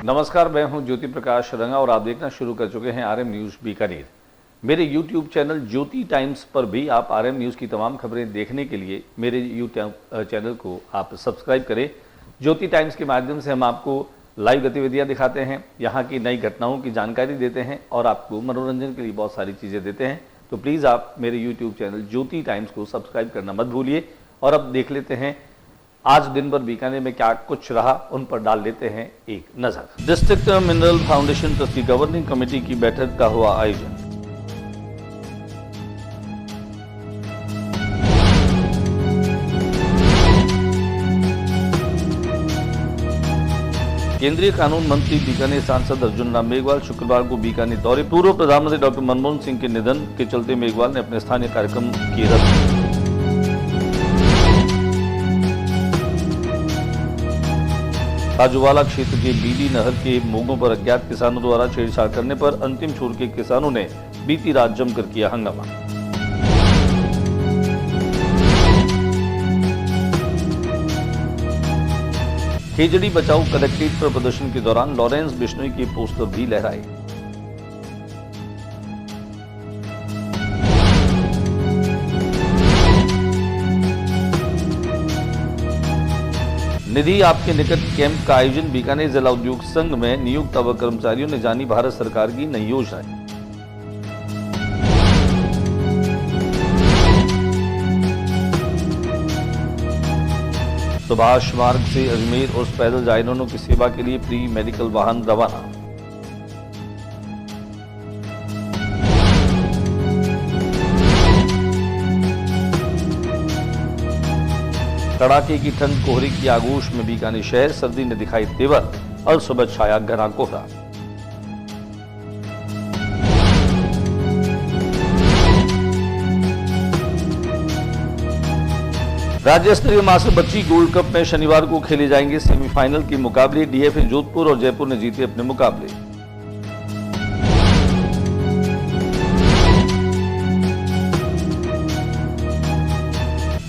नमस्कार, मैं हूं ज्योति प्रकाश रंगा और आप देखना शुरू कर चुके हैं आरएम न्यूज़ बीकानेर। मेरे यूट्यूब चैनल ज्योति टाइम्स पर भी आप आरएम न्यूज़ की तमाम खबरें देखने के लिए मेरे यूट्यूब चैनल को आप सब्सक्राइब करें। ज्योति टाइम्स के माध्यम से हम आपको लाइव गतिविधियां दिखाते हैं, यहाँ की नई घटनाओं की जानकारी देते हैं और आपको मनोरंजन के लिए बहुत सारी चीज़ें देते हैं। तो प्लीज़ आप मेरे यूट्यूब चैनल ज्योति टाइम्स को सब्सक्राइब करना मत भूलिए। और अब देख लेते हैं आज दिन भर बीकानेर में क्या कुछ रहा, उन पर डाल लेते हैं एक नजर। डिस्ट्रिक्ट मिनरल फाउंडेशन ट्रस्ट की गवर्निंग कमेटी की बैठक का हुआ आयोजन। केंद्रीय कानून मंत्री बीकानेर सांसद अर्जुन राम मेघवाल शुक्रवार को बीकानेर दौरे। पूर्व प्रधानमंत्री डॉक्टर मनमोहन सिंह के निधन के चलते मेघवाल ने अपने स्थानीय कार्यक्रम किए रद्द। खाजूवाला क्षेत्र के बीडी नहर के मोगों पर अज्ञात किसानों द्वारा छेड़छाड़ करने पर अंतिम छोर के किसानों ने बीती रात जमकर किया हंगामा। खेजड़ी बचाओ कलेक्ट्रेट पर प्रदर्शन के दौरान लॉरेंस बिश्नोई के पोस्टर भी लहराए। निधि आपके निकट कैंप का आयोजन। बीकानेर जिला उद्योग संघ में नियुक्त अवर कर्मचारियों ने जानी भारत सरकार की नई योजनाएं। सुभाष मार्ग से अजमेर और पैदल जायरीनों की सेवा के लिए प्री मेडिकल वाहन रवाना। कड़ाके की ठंड, कोहरे की आगोश में बीकानेर शहर, सर्दी ने दिखाई तेवर और सुबह छाया घना कोहरा। राज्य स्तरीय मास्टर बच्ची गोल्ड कप में शनिवार को खेले जाएंगे सेमीफाइनल के मुकाबले। डीएफए जोधपुर और जयपुर ने जीते अपने मुकाबले।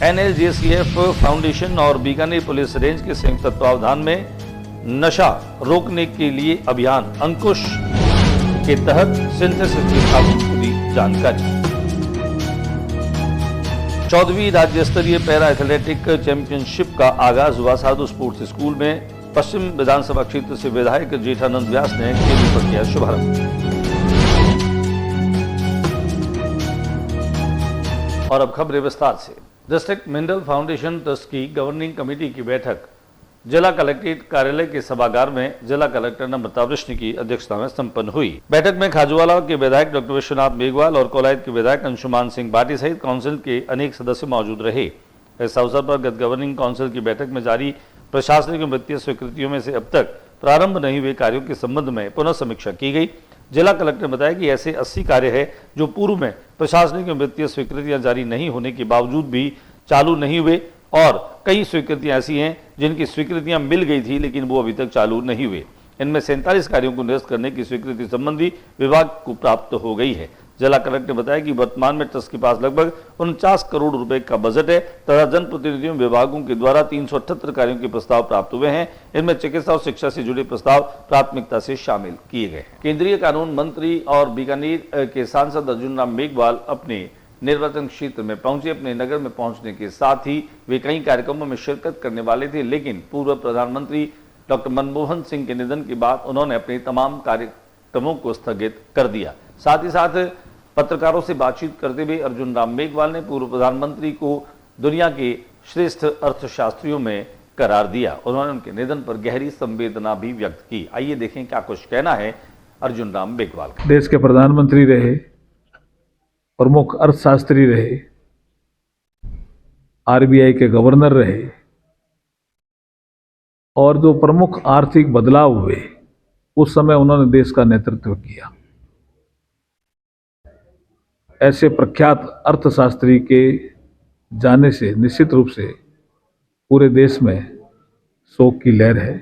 एनएलजेसीएफ फाउंडेशन और बीकानेर पुलिस रेंज के संयुक्त तत्वावधान में नशा रोकने के लिए अभियान अंकुश के तहत सिंथेसिस की स्थापना को दी जानकारी। 14वीं राज्य स्तरीय पैरा एथलेटिक चैंपियनशिप का आगाज हुआ। साधु स्पोर्ट्स स्कूल में पश्चिम विधानसभा क्षेत्र से विधायक जेठानंद व्यास ने केंद्र पर किया शुभारंभ। और अब खबरें विस्तार से। डिस्ट्रिक्ट मिनरल फाउंडेशन ट्रस्ट की गवर्निंग कमेटी की बैठक जिला कलेक्ट्रेट कार्यालय के सभागार में जिला कलेक्टर नम्रता वृष्णि की अध्यक्षता में संपन्न हुई। बैठक में खाजूवाला के विधायक डॉक्टर विश्वनाथ मेघवाल और कोलायत के विधायक अंशुमान सिंह भाटी सहित काउंसिल के अनेक सदस्य मौजूद रहे। इस अवसर पर गत गवर्निंग काउंसिल की बैठक में जारी प्रशासनिक और वित्तीय स्वीकृतियों में से अब तक प्रारंभ नहीं हुए कार्यों के संबंध में पुनः समीक्षा की गई। जिला कलेक्टर ने बताया कि ऐसे 80 कार्य है जो पूर्व में प्रशासनिक और वित्तीय स्वीकृतियां जारी नहीं होने के बावजूद भी चालू नहीं हुए और कई स्वीकृतियां ऐसी हैं जिनकी स्वीकृतियां मिल गई थी लेकिन वो अभी तक चालू नहीं हुए। इनमें 47 कार्यों को निरस्त करने की स्वीकृति संबंधी विभाग को प्राप्त हो गई है। जिला कलेक्टर ने बताया कि वर्तमान में ट्रस्ट के पास लगभग 49 करोड़ रुपए का बजट है तथा जनप्रतिनिधियों विभागों के द्वारा 378 कार्यों के प्रस्ताव प्राप्त हुए हैं। इनमें चिकित्सा और शिक्षा से जुड़े प्रस्ताव प्राथमिकता से शामिल किए गए। केंद्रीय कानून मंत्री और बीकानेर के सांसद अर्जुन राम मेघवाल अपने निर्वाचन क्षेत्र में पहुंचे। अपने नगर में पहुंचने के साथ ही वे कई कार्यक्रमों में शिरकत करने वाले थे, लेकिन पूर्व प्रधानमंत्री डॉक्टर मनमोहन सिंह के निधन के बाद उन्होंने अपने तमाम कार्यक्रमों को स्थगित कर दिया। साथ ही साथ पत्रकारों से बातचीत करते हुए अर्जुन राम मेघवाल ने पूर्व प्रधानमंत्री को दुनिया के श्रेष्ठ अर्थशास्त्रियों में करार दिया। उन्होंने उनके निधन पर गहरी संवेदना भी व्यक्त की। आइए देखें क्या कुछ कहना है अर्जुन राम मेघवाल का। देश के प्रधानमंत्री रहे, प्रमुख अर्थशास्त्री रहे, आरबीआई के गवर्नर रहे और जो प्रमुख आर्थिक बदलाव हुए उस समय उन्होंने देश का नेतृत्व किया। ऐसे प्रख्यात अर्थशास्त्री के जाने से निश्चित रूप से पूरे देश में शोक की लहर है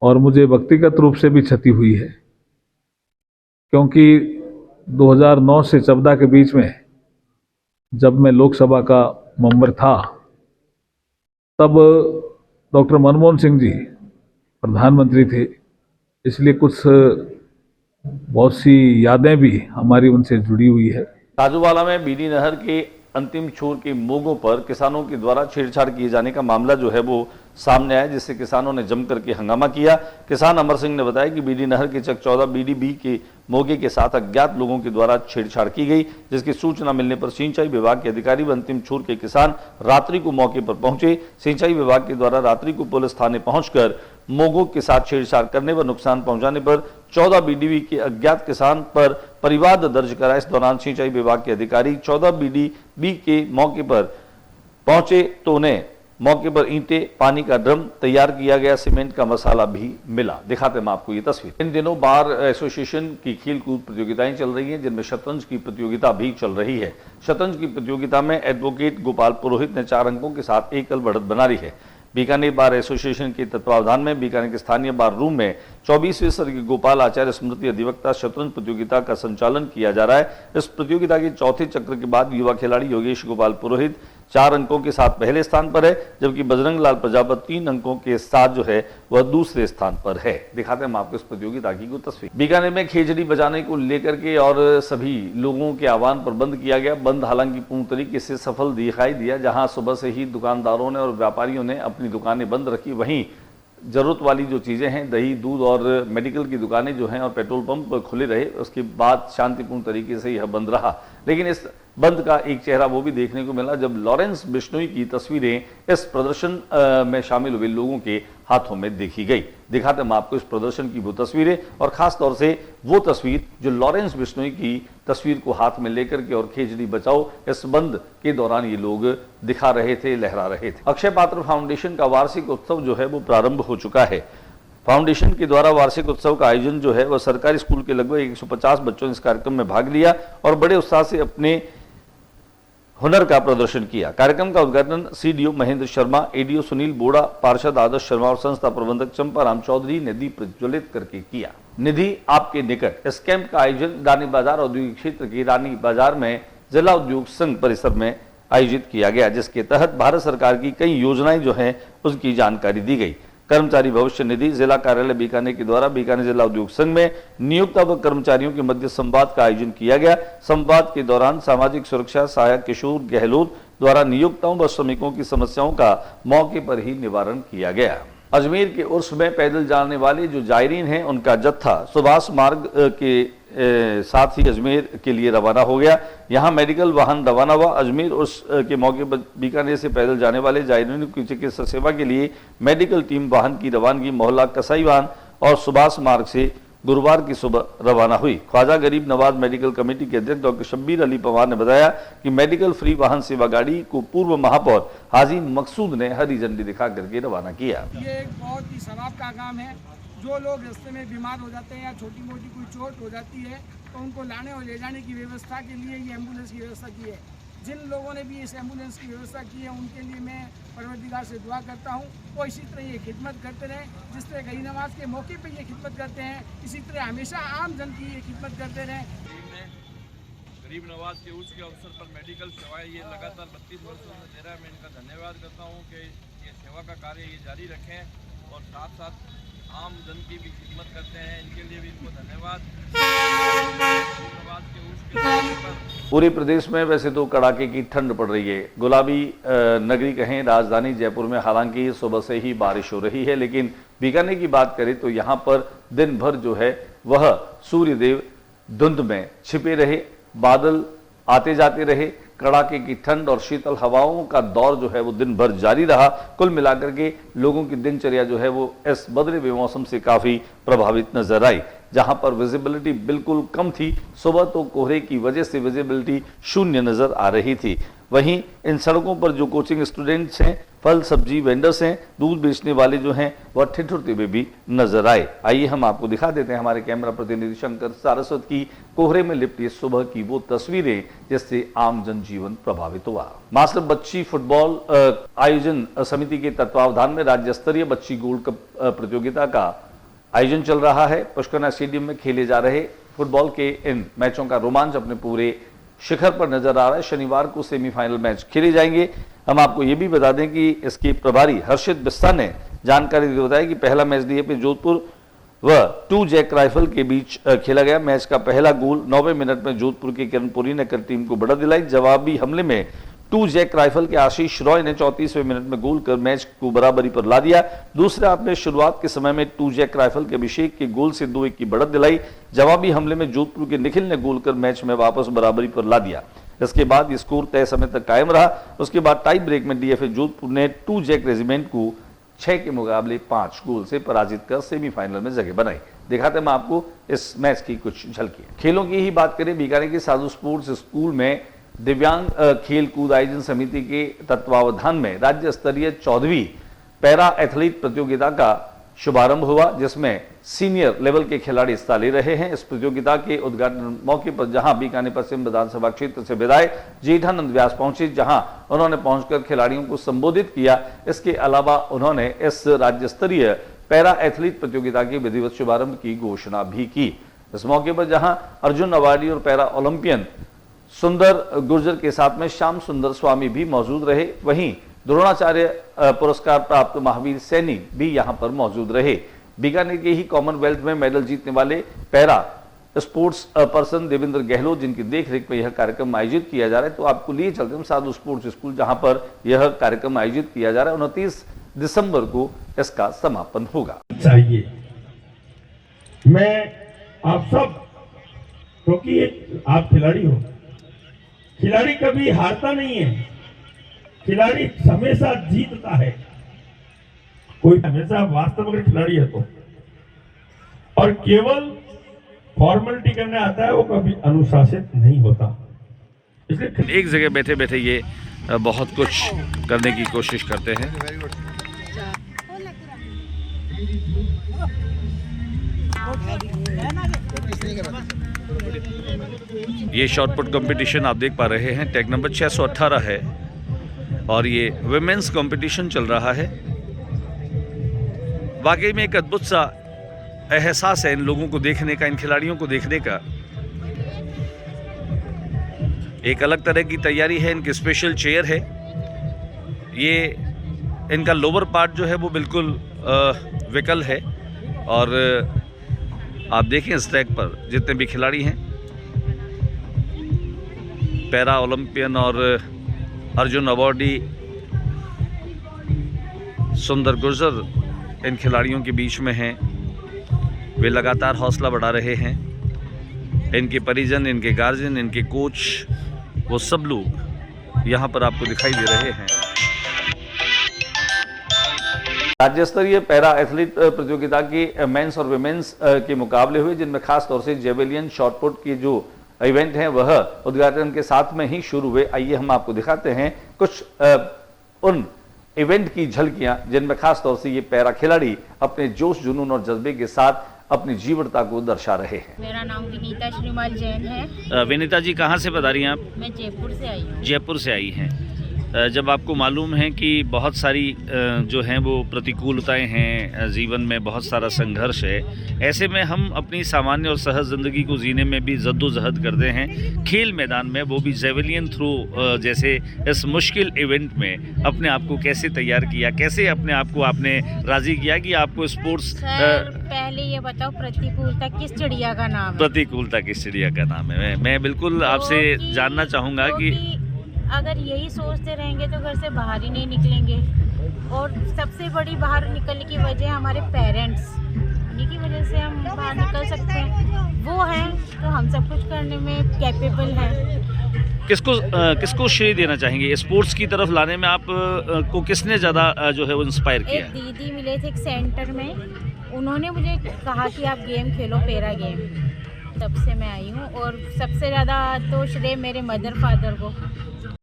और मुझे व्यक्तिगत रूप से भी क्षति हुई है, क्योंकि 2009 से 14 के बीच में जब मैं लोकसभा का मेंबर था तब डॉक्टर मनमोहन सिंह जी प्रधानमंत्री थे, इसलिए कुछ बहुत सी यादें भी हमारी उनसे जुड़ी हुई है। काजूवाला में बीडी नहर के अंतिम छोर के मोगों पर किसानों के द्वारा छेड़छाड़ किए जाने का मामला जो है वो सामने आया, जिससे किसानों ने जमकर के हंगामा किया। किसान अमर सिंह ने बताया कि बीडी नहर के चक 14 बीडीबी के मोगे के साथ अज्ञात लोगों के द्वारा छेड़छाड़ की गई, जिसकी सूचना मिलने पर सिंचाई विभाग के अधिकारी व अंतिम छोर के किसान रात्रि को मौके पर पहुंचे। सिंचाई विभाग के द्वारा रात्रि को पुलिस थाने पहुंचकर मोगों के साथ छेड़छाड़ करने व नुकसान पहुंचाने पर 14 बीडीबी के अज्ञात किसान पर परिवाद दर्ज करा। इस दौरान सिंचाई विभाग के अधिकारी 14 बीडीबी के मौके पर पहुंचे तो उन्हें मौके पर ईंटें, पानी का ड्रम तैयार किया गया, सीमेंट का मसाला भी मिला। दिखाते हैं आपको ये तस्वीर। इन दिनों बार एसोसिएशन की खेलकूद प्रतियोगिताएं चल रही हैं, जिनमें शतरंज की प्रतियोगिता भी चल रही है। शतरंज की प्रतियोगिता में एडवोकेट गोपाल पुरोहित ने 4 अंकों के साथ एकल बढ़त बना ली है। बीकानेर बार एसोसिएशन के तत्वावधान में बीकानेर के स्थानीय बार रूम में 24वें स्वर्गीय गोपाल आचार्य स्मृति अधिवक्ता शतरंज प्रतियोगिता का संचालन किया जा रहा है। इस प्रतियोगिता के चौथे चक्र के बाद युवा खिलाड़ी योगेश गोपाल पुरोहित 4 अंकों के साथ पहले स्थान पर है, जबकि बजरंग लाल प्रजापत 3 अंकों के साथ जो है वह दूसरे स्थान पर है। दिखाते हैं हम आपको इस प्रतियोगिता की कुछ तस्वीर। बीकानेर में खेजड़ी बजाने को लेकर के और सभी लोगों के आह्वान पर बंद किया गया। बंद हालांकि पूर्ण तरीके से सफल दिखाई दिया, जहां सुबह से ही दुकानदारों ने और व्यापारियों ने अपनी दुकानें बंद रखी। वहीं जरूरत वाली जो चीज़ें हैं, दही, दूध और मेडिकल की दुकानें जो हैं और पेट्रोल पंप खुले रहे। उसके बाद शांतिपूर्ण तरीके से यह बंद रहा। लेकिन इस बंद का एक चेहरा वो भी देखने को मिला जब लॉरेंस बिश्नोई की तस्वीरें इस प्रदर्शन में शामिल हुए लोगों के हाथों में देखी गई। दिखाते हम आपको इस प्रदर्शन की वो तस्वीरें और खास तौर से वो तस्वीर जो लॉरेंस बिश्नोई की तस्वीर को हाथ में लेकर के और खेजड़ी बचाओ इस बंद के दौरान ये लोग दिखा रहे थे, लहरा रहे थे। अक्षय पात्र फाउंडेशन का वार्षिक उत्सव जो है वो प्रारंभ हो चुका है। फाउंडेशन के द्वारा वार्षिक उत्सव का आयोजन जो है वह सरकारी स्कूल के लगभग 150 बच्चों ने इस कार्यक्रम में भाग लिया और बड़े उत्साह से अपने हुनर का प्रदर्शन किया। कार्यक्रम का उद्घाटन सीडीओ महेंद्र शर्मा, एडीओ सुनील बोड़ा, पार्षद आदर्श शर्मा और संस्था प्रबंधक चंपाराम चौधरी ने दीप प्रज्वलित करके किया। निधि आपके निकट इस कैंप का आयोजन रानी बाजार औद्योगिक क्षेत्र की रानी बाजार में जिला उद्योग संघ परिसर में आयोजित किया गया, जिसके तहत भारत सरकार की कई योजनाएं जो हैं उसकी जानकारी दी गई। कर्मचारी भविष्य निधि जिला कार्यालय बीकानेर के द्वारा बीकानेर जिला उद्योग संघ में नियुक्त व कर्मचारियों के मध्य संवाद का आयोजन किया गया। संवाद के दौरान सामाजिक सुरक्षा सहायक किशोर गहलोत द्वारा नियोक्ताओं व श्रमिकों की समस्याओं का मौके पर ही निवारण किया गया। अजमेर के उर्स में पैदल जाने वाले जो जायरीन हैं उनका जत्था सुभाष मार्ग के साथ ही अजमेर के लिए रवाना हो गया। यहां मेडिकल वाहन रवाना हुआ। अजमेर उर्स के मौके पर बीकानेर से पैदल जाने वाले जायरीनों की चिकित्सा सेवा के लिए मेडिकल टीम वाहन की रवानगी मोहल्ला कसाईवान और सुभाष मार्ग से गुरुवार की सुबह रवाना हुई। ख्वाजा गरीब नवाज मेडिकल कमेटी के अध्यक्ष डॉक्टर शब्बीर अली पवार ने बताया कि मेडिकल फ्री वाहन सेवा गाड़ी को पूर्व महापौर हाजी मकसूद ने हरी झंडी दिखा करके रवाना किया। ये एक बहुत ही सवाब का काम है। जो लोग रास्ते में बीमार हो जाते हैं या छोटी मोटी कोई चोट हो जाती है तो उनको लाने और ले जाने की व्यवस्था के लिए ये एम्बुलेंस की व्यवस्था की है। जिन लोगों ने भी इस एम्बुलेंस की व्यवस्था की है उनके लिए मैं परवरदिगार से दुआ करता हूँ और इसी तरह ये खिदमत करते रहें। जिस तरह गरीब नवाज के मौके पे ये खिदमत करते हैं, इसी तरह हमेशा आम जन की ये खिदमत करते रहें। गरीब नवाज के उच्च के अवसर पर मेडिकल सेवाएं ये लगातार 32 वर्षों से दे रहा है। मैं इनका धन्यवाद करता हूँ कि ये सेवा का कार्य ये जारी रखें और साथ साथ आम जन की भी खिदमत करते हैं। इनके लिए भी इनको धन्यवाद। पूरे प्रदेश में वैसे तो कड़ाके की ठंड पड़ रही है। गुलाबी नगरी कहें राजधानी जयपुर में हालांकि सुबह से ही बारिश हो रही है, लेकिन बीकानेर की बात करें तो यहाँ पर दिन भर जो है वह सूर्यदेव धुंध में छिपे रहे, बादल आते जाते रहे, कड़ाके की ठंड और शीतल हवाओं का दौर जो है वो दिन भर जारी रहा। कुल मिलाकर के लोगों की दिनचर्या जो है वो इस बदले हुए मौसम से काफी प्रभावित नजर आई। जहां पर विजिबिलिटी बिल्कुल कम थी, सुबह तो कोहरे की वजह से विजिबिलिटी शून्य नजर आ रही थी। वहीं इन सड़कों पर जो कोचिंग स्टूडेंट्स हैं, फल सब्जी वेंडर्स हैं, दूध बेचने वाले जो हैं वह ठिठुरते हुए भी नजर आए। आइए हम आपको दिखा देते हैं हमारे कैमरा प्रतिनिधि शंकर सारस्वत की कोहरे में लिपटी सुबह की वो तस्वीरें जिससे आम जनजीवन प्रभावित हुआ। मास्टर बच्ची फुटबॉल आयोजन समिति के तत्वावधान में राज्य स्तरीय बच्ची गोल्ड कप प्रतियोगिता का आयोजन चल रहा है। पुष्करना स्टेडियम में खेले जा रहे फुटबॉल के इन मैचों का रोमांच अपने पूरे शिखर पर नजर आ रहा है। शनिवार को सेमीफाइनल मैच खेले जाएंगे। हम आपको ये भी बता दें कि इसके प्रभारी हर्षित बिस्सा ने जानकारी दी बताया कि पहला मैच डीएपी जोधपुर व 2 जैक राइफल के बीच खेला गया। मैच का पहला गोल 9वें मिनट में जोधपुर के किरणपुरी ने कर टीम को बढ़त दिलाई। जवाबी हमले में 2 जैक राइफल के आशीष रॉय ने 34वें मिनट में गोल कर मैच को बराबरी पर ला दिया। दूसरे हाफ में शुरुआत के समय में 2 जैक राइफल के अभिषेक के गोल से 2-1 की बढ़त दिलाई। जवाबी हमले में जोधपुर के निखिल ने गोल कर मैच में वापस बराबरी पर ला दिया। इसके बाद ये स्कोर तय समय तक कायम रहा। उसके बाद टाई ब्रेक में डीएफए जोधपुर ने 2 जैक रेजिमेंट को 6 के मुकाबले 5 गोल से पराजित कर सेमीफाइनल में जगह बनाई। दिखाते हैं आपको इस मैच की कुछ झलकियां। खेलों की ही बात करें, बीकानेर के साधु स्पोर्ट्स स्कूल में दिव्यांग खेल कूद आयोजन समिति के तत्वावधान में राज्य स्तरीय 14वीं पैरा एथलीट प्रतियोगिता का शुभारंभ हुआ, जिसमें सीनियर लेवल के खिलाड़ी हिस्सा ले रहे हैं। इस प्रतियोगिता के उद्घाटन मौके पर जहां बीकानेर पश्चिम विधानसभा क्षेत्र से विधायक जेठानंद व्यास पहुंचे, जहां उन्होंने पहुंचकर खिलाड़ियों को संबोधित किया। इसके अलावा उन्होंने इस राज्य स्तरीय पैरा एथलीट प्रतियोगिता के विधिवत शुभारंभ की घोषणा भी की। इस मौके पर जहां अर्जुन अवार्डी और पैरा ओलंपियन सुंदर गुर्जर के साथ में श्याम सुंदर स्वामी भी मौजूद रहे, वहीं द्रोणाचार्य पुरस्कार प्राप्त महावीर सैनी भी यहां पर मौजूद रहे। बीकानेर के ही कॉमनवेल्थ में मेडल जीतने वाले para sports person Devendra Gehlot, जिनकी देखरेख में यह कार्यक्रम आयोजित किया जा रहा है, तो आपको लिए चलते हैं साधु स्पोर्ट्स स्कूल जहां पर यह कार्यक्रम आयोजित किया जा रहा है। 29 दिसंबर को इसका समापन होगा। चाहिए मैं आप सब, क्योंकि आप खिलाड़ी हो, खिलाड़ी कभी हारता नहीं है, खिलाड़ी हमेशा जीतता है। कोई हमेशा वास्तव में खिलाड़ी है तो, और केवल फॉर्मेलिटी करने आता है, वो कभी अनुशासित नहीं होता। इसलिए एक जगह बैठे बैठे ये बहुत कुछ करने की कोशिश करते हैं। ये शॉटपुट कंपटीशन आप देख पा रहे हैं, टैग नंबर 618 है और ये विमेंस कंपटीशन चल रहा है। वाकई में एक अद्भुत सा एहसास है इन लोगों को देखने का, इन खिलाड़ियों को देखने का। एक अलग तरह की तैयारी है, इनकी स्पेशल चेयर है। ये इनका लोअर पार्ट जो है वो बिल्कुल विकल है और आप देखें इस ट्रैक पर जितने भी खिलाड़ी हैं, पैरा ओलंपियन और अर्जुन अवार्डी सुंदर गुर्जर इन खिलाड़ियों के बीच में हैं। वे लगातार हौसला बढ़ा रहे हैं। इनके परिजन, इनके गार्जियन, इनके कोच, वो सब लोग यहाँ पर आपको दिखाई दे रहे हैं। राज्य स्तरीय पैरा एथलीट प्रतियोगिता के मेंस और विमेंस के मुकाबले हुए, जिनमें खास तौर से जेवेलियन शॉटपुट के जो इवेंट हैं वह उद्घाटन के साथ में ही शुरू हुए। आइए हम आपको दिखाते हैं कुछ उन इवेंट की झलकियां जिनमें खास तौर से ये पैरा खिलाड़ी अपने जोश, जुनून और जज्बे के साथ अपनी जीवटता को दर्शा रहे हैं। मेरा नाम विनीता श्रीमाल जैन है। विनीता जी कहाँ से बता रही हैं आप? मैं जयपुर से आई हूँ। जयपुर से आई हैं। जब आपको मालूम है कि बहुत सारी जो हैं वो प्रतिकूलताएं हैं जीवन में, बहुत सारा संघर्ष है, ऐसे में हम अपनी सामान्य और सहज ज़िंदगी को जीने में भी जद्दोजहद करते हैं। खेल मैदान में, वो भी जेवेलियन थ्रो जैसे इस मुश्किल इवेंट में अपने आप को कैसे तैयार किया, कैसे अपने आप को आपने राज़ी किया कि आपको स्पोर्ट्स? पहले ये बताओ, प्रतिकूलता किस चिड़िया का नाम है? प्रतिकूलता किस चिड़िया का नाम है? मैं बिल्कुल आपसे जानना चाहूँगा कि अगर यही सोचते रहेंगे तो घर से बाहर ही नहीं निकलेंगे। और सबसे बड़ी बाहर निकलने की वजह हमारे पेरेंट्स, उन्हीं की वजह से हम बाहर निकल सकते हैं। वो है तो हम सब कुछ करने में कैपेबल हैं। किसको श्रेय देना चाहेंगे स्पोर्ट्स की तरफ लाने में? आप को किसने ज़्यादा जो है वो इंस्पायर किया? एक दीदी मिले थे एक सेंटर में, उन्होंने मुझे कहा कि आप गेम खेलो, पैरा गेम। तब से मैं आई हूँ और सबसे ज़्यादा तो श्रेय मेरे मदर फादर को।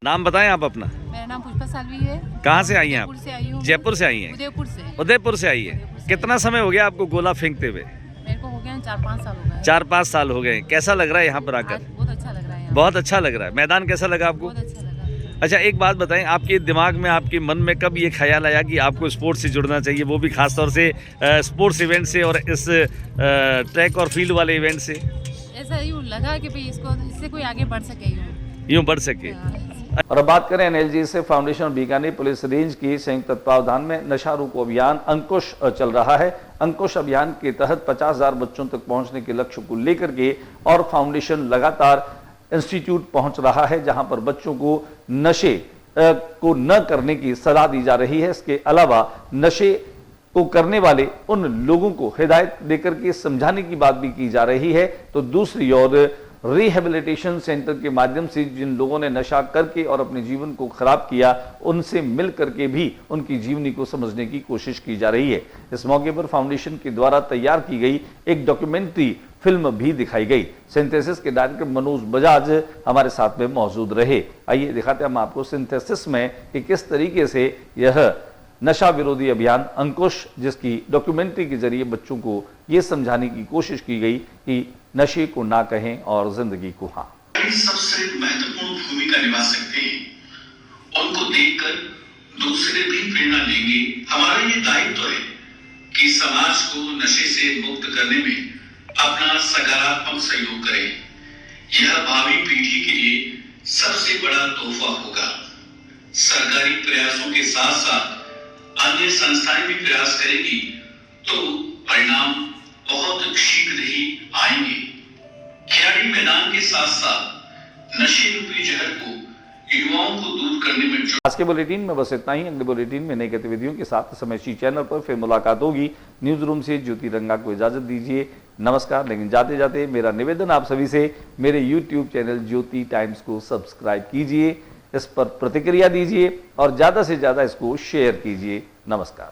नाम बताएं आप अपना। मेरा नाम पुष्पा सालवी है। कहाँ से आई हैं आप? जयपुर से आई हूँ। जयपुर से आई हैं? उदयपुर से। उदयपुर से आई है। कितना समय हो गया आपको गोला फेंकते हुए? मेरे को हो गया 4-5 साल हो गए। 4-5 साल हो गए। कैसा लग रहा है यहाँ पर आज आकर? बहुत अच्छा लग रहा है यहाँ। बहुत अच्छा लग रहा है। मैदान कैसा लगा आपको? बहुत अच्छा लगा। अच्छा, एक बात बताएं, आपके दिमाग में, आपके मन में कब ये ख्याल आया कि आपको स्पोर्ट्स से जुड़ना चाहिए, वो भी खास तौर से स्पोर्ट्स इवेंट से और इस ट्रैक और फील्ड वाले इवेंट से? ऐसा यूँ लगा कि भाई इससे कोई आगे बढ़ सके यूँ बढ़ सके। और अब बात करें एनएलजी से फाउंडेशन और बीकानेर पुलिस रेंज की संयुक्त तत्वावधान में नशा रोको अभियान अंकुश चल रहा है। अंकुश अभियान के तहत 50,000 बच्चों तक पहुंचने के लक्ष्य को लेकर के और फाउंडेशन लगातार इंस्टीट्यूट पहुंच रहा है, जहां पर बच्चों को नशे को न करने की सलाह दी जा रही है। इसके अलावा नशे को करने वाले उन लोगों को हिदायत देकर के समझाने की बात भी की जा रही है। तो दूसरी ओर रिहेबिलिटेशन सेंटर के माध्यम से जिन लोगों ने नशा करके और अपने जीवन को खराब किया, उनसे मिल करके भी उनकी जीवनी को समझने की कोशिश की जा रही है। इस मौके पर फाउंडेशन के द्वारा तैयार की गई एक डॉक्यूमेंट्री फिल्म भी दिखाई गई। सिंथेसिस के डायरेक्टर मनोज बजाज हमारे साथ में मौजूद रहे। आइए दिखाते हैं हम आपको सिंथेसिस में कि किस तरीके से यह नशा विरोधी अभियान अंकुश, जिसकी डॉक्यूमेंट्री के जरिए बच्चों को ये समझाने की कोशिश की गई कि नशे को ना कहें और जिंदगी को हाँ। सबसे महत्वपूर्ण भूमिका निभा सकते हैं। उनको देखकर दूसरे भी प्रेरणा लेंगे। हमारा ये दायित्व है कि समाज को नशे से मुक्त करने में अपना सकारात्मक सहयोग करें। यह भावी पीढ़ी के लिए सबसे बड़ा तोहफा होगा। सरकारी प्रयासों के साथ साथ अन्य संस्थाएं भी प्रयास करेगी तो परिणाम बहुत शीघ्र ही आएंगे। खिलाड़ी मैदान के साथ साथ नशे रूपी जहर को युवाओं को दूर करने में आज के बुलेटिन में बस इतना ही। अगले बुलेटिन में नई गतिविधियों के साथ समयशी चैनल पर फिर मुलाकात होगी। न्यूज रूम से ज्योति रंगा को इजाजत दीजिए, नमस्कार। लेकिन जाते जाते मेरा निवेदन आप सभी से, मेरे यूट्यूब चैनल ज्योति टाइम्स को सब्सक्राइब कीजिए, इस पर प्रतिक्रिया दीजिए और ज्यादा से ज्यादा इसको शेयर कीजिए। नमस्कार।